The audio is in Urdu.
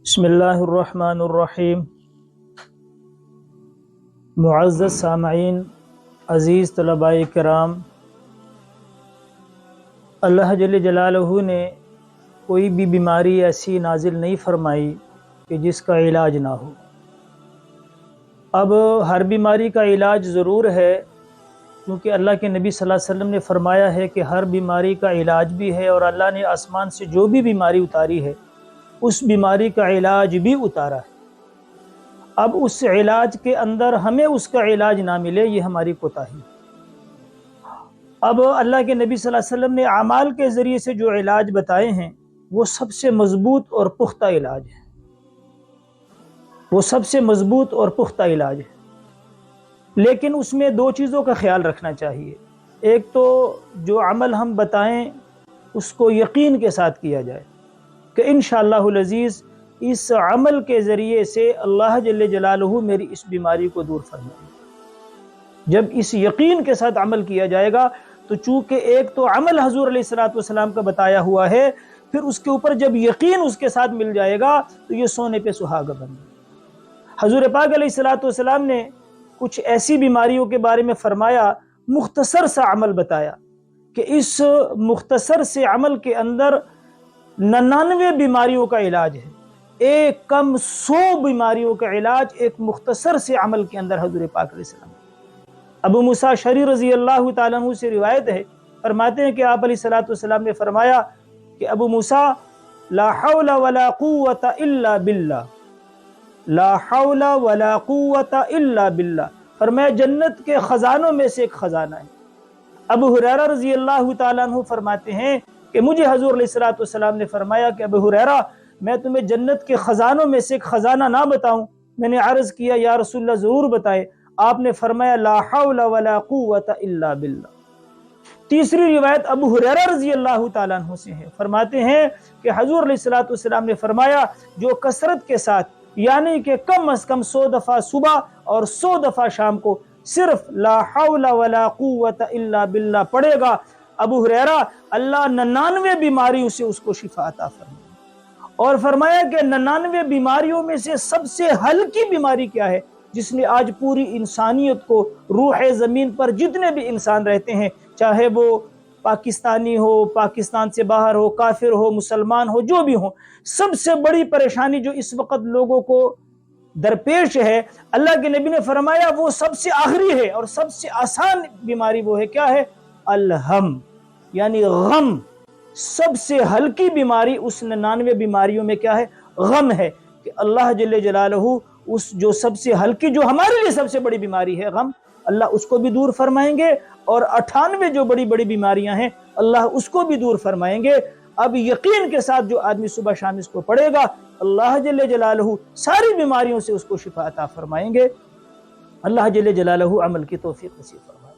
بسم اللہ الرحمن الرحیم۔ معزز سامعین، عزیز طلباء کرام، اللہ جل جلالہ نے کوئی بھی بیماری ایسی نازل نہیں فرمائی کہ جس کا علاج نہ ہو۔ اب ہر بیماری کا علاج ضرور ہے، کیونکہ اللہ کے نبی صلی اللہ علیہ وسلم نے فرمایا ہے کہ ہر بیماری کا علاج بھی ہے، اور اللہ نے آسمان سے جو بھی بیماری اتاری ہے اس بیماری کا علاج بھی اتارا ہے۔ اب اس علاج کے اندر ہمیں اس کا علاج نہ ملے، یہ ہماری کوتاہی ہے۔ اب اللہ کے نبی صلی اللہ علیہ وسلم نے اعمال کے ذریعے سے جو علاج بتائے ہیں وہ سب سے مضبوط اور پختہ علاج ہے، وہ سب سے مضبوط اور پختہ علاج ہے۔ لیکن اس میں دو چیزوں کا خیال رکھنا چاہیے۔ ایک تو جو عمل ہم بتائیں اس کو یقین کے ساتھ کیا جائے کہ انشاءاللہ العزیز اس عمل کے ذریعے سے اللہ جل جلالہ میری اس بیماری کو دور فرمائے۔ جب اس یقین کے ساتھ عمل کیا جائے گا تو چونکہ ایک تو عمل حضور علیہ السلام کا بتایا ہوا ہے، پھر اس کے اوپر جب یقین اس کے ساتھ مل جائے گا تو یہ سونے پہ سہاگا بن جائے گا۔ حضور پاک علیہ السلام نے کچھ ایسی بیماریوں کے بارے میں فرمایا، مختصر سا عمل بتایا کہ اس مختصر سے عمل کے اندر 99 بیماریوں کا علاج ہے، ایک کم 100 بیماریوں کا علاج ایک مختصر سے عمل کے اندر حضور پاک علیہ السلام۔ ابو موسیٰ اشعری رضی اللہ تعالیٰ عنہ سے روایت ہے، فرماتے ہیں کہ آپ علیہ السلام نے فرمایا کہ ابو موسیٰ لا حول ولا قوت الا باللہ، لا حول ولا قوت الا باللہ، فرمایا جنت کے خزانوں میں سے ایک خزانہ ہے۔ ابو ہریرہ رضی اللہ تعالیٰ عنہ فرماتے ہیں کہ مجھے حضور علیہ السلام نے فرمایا کہ ابو ہریرہ میں تمہیں جنت کے خزانوں میں سے ایک خزانہ نہ بتاؤں؟ میں نے عرض کیا یا رسول اللہ ضرور بتائے۔ آپ نے فرمایا لا حول ولا قوت الا باللہ۔ تیسری روایت ابو ہریرہ رضی اللہ تعالیٰ عنہ سے ہے، فرماتے ہیں کہ حضور علیہ السلام نے فرمایا جو کثرت کے ساتھ یعنی کہ کم از کم 100 دفعہ صبح اور 100 دفعہ شام کو صرف لا حول ولا قوت الا باللہ پڑھے گا، ابو ہریرہ اللہ 99 بیماریوں سے اس کو شفا عطا فرمائے۔ اور فرمایا کہ 99 بیماریوں میں سے سب سے ہلکی بیماری کیا ہے، جس نے آج پوری انسانیت کو، روح زمین پر جتنے بھی انسان رہتے ہیں، چاہے وہ پاکستانی ہو، پاکستان سے باہر ہو، کافر ہو، مسلمان ہو، جو بھی ہو، سب سے بڑی پریشانی جو اس وقت لوگوں کو درپیش ہے، اللہ کے نبی نے فرمایا وہ سب سے آخری ہے اور سب سے آسان بیماری وہ ہے، کیا ہے؟ الہم، یعنی غم۔ سب سے ہلکی بیماری اس 99 بیماریوں میں کیا ہے؟ غم ہے، کہ اللہ جل جلالہ اس جو سب سے ہلکی، جو ہمارے لیے سب سے بڑی بیماری ہے غم، اللہ اس کو بھی دور فرمائیں گے، اور 98 جو بڑی بڑی بیماریاں ہیں اللہ اس کو بھی دور فرمائیں گے۔ اب یقین کے ساتھ جو آدمی صبح شام اس کو پڑھے گا، اللہ جل جلالہ ساری بیماریوں سے اس کو شفا عطا فرمائیں گے۔ اللہ جل جلالہ عمل کی توفیق نصیب فرمائے۔